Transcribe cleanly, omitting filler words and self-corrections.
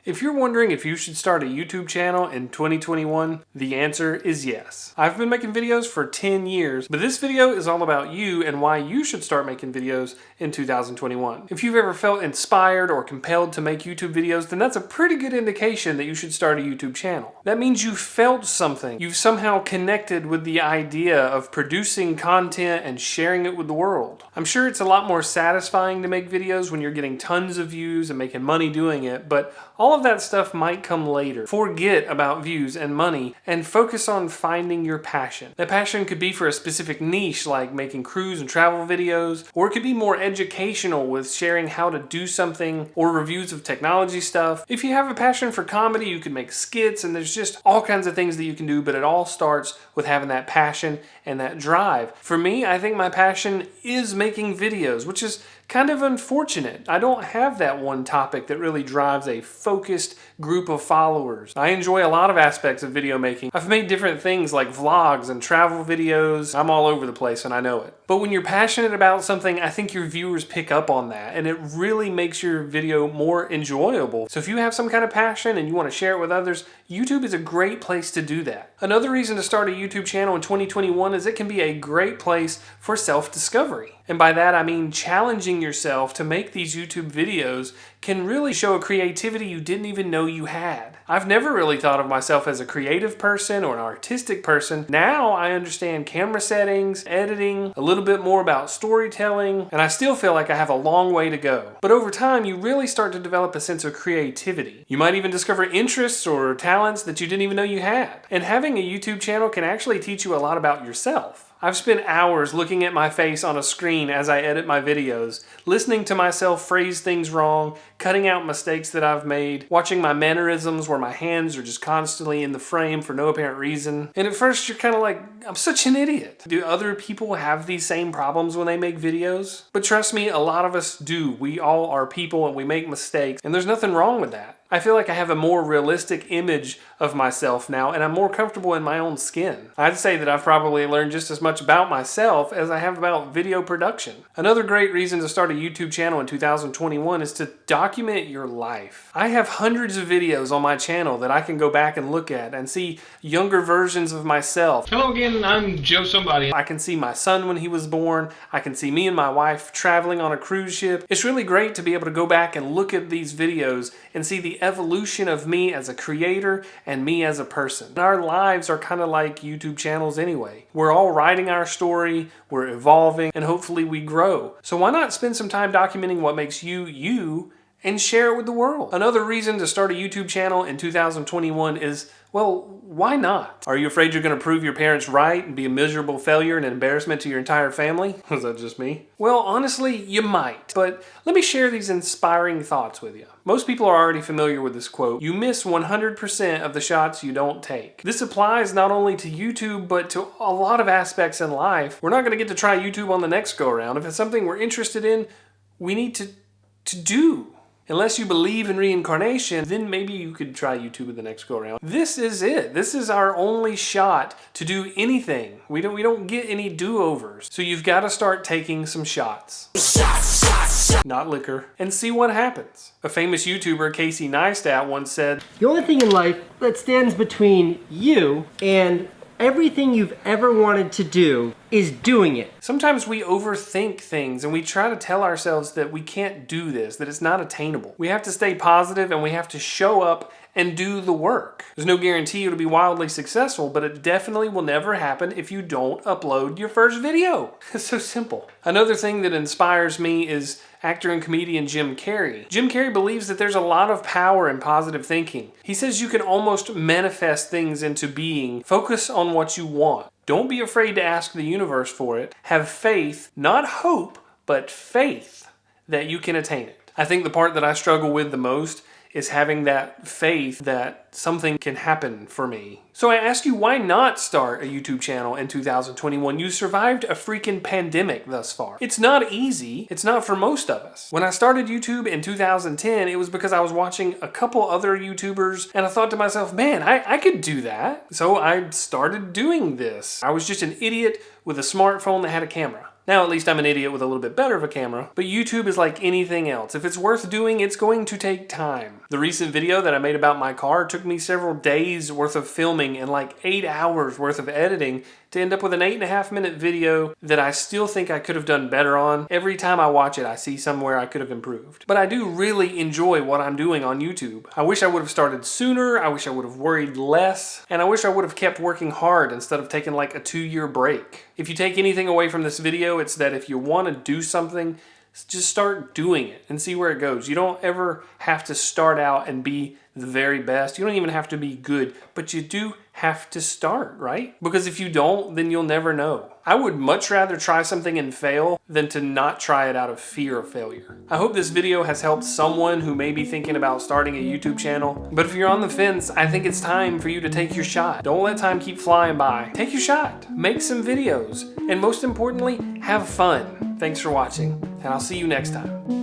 If you're wondering if you should start a YouTube channel in 2021, the answer is yes. I've been making videos for 10 years, but this video is all about you and why you should start making videos in 2021. If you've ever felt inspired or compelled to make YouTube videos, then that's a pretty good indication that you should start a YouTube channel. That means you felt something. You've somehow connected with the idea of producing content and sharing it with the world. I'm sure it's a lot more satisfying to make videos when you're getting tons of views and making money doing it, but all of that stuff might come later. Forget about views and money and focus on finding your passion. That passion could be for a specific niche like making cruise and travel videos, or it could be more educational with sharing how to do something or reviews of technology stuff. If you have a passion for comedy, you can make skits, and there's just all kinds of things that you can do, but it all starts with having that passion and that drive. For me, I think my passion is making videos, which is kind of unfortunate. I don't have that one topic that really drives a focused group of followers. I enjoy a lot of aspects of video making. I've made different things like vlogs and travel videos. I'm all over the place and I know it. But when you're passionate about something, I think your viewers pick up on that and it really makes your video more enjoyable. So if you have some kind of passion and you want to share it with others, YouTube is a great place to do that. Another reason to start a YouTube channel in 2021 is it can be a great place for self-discovery. And by that I mean challenging yourself to make these YouTube videos can really show a creativity you didn't even know you had. I've never really thought of myself as a creative person or an artistic person. Now I understand camera settings, editing, a little bit more about storytelling, and I still feel like I have a long way to go. But over time, you really start to develop a sense of creativity. You might even discover interests or talents that you didn't even know you had. And having a YouTube channel can actually teach you a lot about yourself. I've spent hours looking at my face on a screen as I edit my videos, listening to myself phrase things wrong, cutting out mistakes that I've made, watching my mannerisms where my hands are just constantly in the frame for no apparent reason. And at first you're kind of like, I'm such an idiot. Do other people have these same problems when they make videos? But trust me, a lot of us do. We all are people and we make mistakes, and there's nothing wrong with that. I feel like I have a more realistic image of myself now, and I'm more comfortable in my own skin. I'd say that I've probably learned just as much about myself as I have about video production. Another great reason to start a YouTube channel in 2021 is to document your life. I have hundreds of videos on my channel that I can go back and look at and see younger versions of myself. Hello again, I'm Joe Somebody. I can see my son when he was born. I can see me and my wife traveling on a cruise ship. It's really great to be able to go back and look at these videos and see the evolution of me as a creator and me as a person. Our lives are kind of like YouTube channels anyway. We're all writing our story, we're evolving, and hopefully we grow. So why not spend some time documenting what makes you, you, and share it with the world? Another reason to start a YouTube channel in 2021 is, well, why not? Are you afraid you're going to prove your parents right and be a miserable failure and an embarrassment to your entire family? Was that just me? Well, honestly, you might. But let me share these inspiring thoughts with you. Most people are already familiar with this quote: you miss 100% of the shots you don't take. This applies not only to YouTube, but to a lot of aspects in life. We're not going to get to try YouTube on the next go around. If it's something we're interested in, we need to do. Unless you believe in reincarnation, then maybe you could try YouTube with the next go around. This is it. This is our only shot to do anything. We don't get any do-overs. So you've got to start taking some shots. Not liquor. And see what happens. A famous YouTuber, Casey Neistat, once said, "The only thing in life that stands between you and everything you've ever wanted to do is doing it." Sometimes we overthink things and we try to tell ourselves that we can't do this, that it's not attainable. We have to stay positive and we have to show up and do the work. There's no guarantee it'll be wildly successful, but it definitely will never happen if you don't upload your first video. It's so simple. Another thing that inspires me is actor and comedian Jim Carrey. Jim Carrey believes that there's a lot of power in positive thinking. He says you can almost manifest things into being. Focus on what you want. Don't be afraid to ask the universe for it. Have faith, not hope, but faith that you can attain it. I think the part that I struggle with the most is having that faith that something can happen for me. So I ask you, why not start a YouTube channel in 2021? You survived a freaking pandemic thus far. It's not easy. It's not for most of us. When I started YouTube in 2010, it was because I was watching a couple other YouTubers and I thought to myself, man, I could do that. So I started doing this. I was just an idiot with a smartphone that had a camera. Now at least I'm an idiot with a little bit better of a camera, but YouTube is like anything else. If it's worth doing, it's going to take time. The recent video that I made about my car took me several days worth of filming and like 8 hours worth of editing to end up with an 8.5-minute video that I still think I could have done better on. Every time I watch it, I see somewhere I could have improved. But I do really enjoy what I'm doing on YouTube. I wish I would have started sooner, I wish I would have worried less, and I wish I would have kept working hard instead of taking like a 2-year break. If you take anything away from this video, it's that if you want to do something, just start doing it and see where it goes. You don't ever have to start out and be the very best. You don't even have to be good, but you do have to start, right? Because if you don't, then you'll never know. I would much rather try something and fail than to not try it out of fear of failure. I hope this video has helped someone who may be thinking about starting a YouTube channel. But if you're on the fence, I think it's time for you to take your shot. Don't let time keep flying by. Take your shot. Make some videos. And most importantly, have fun. Thanks for watching, and I'll see you next time.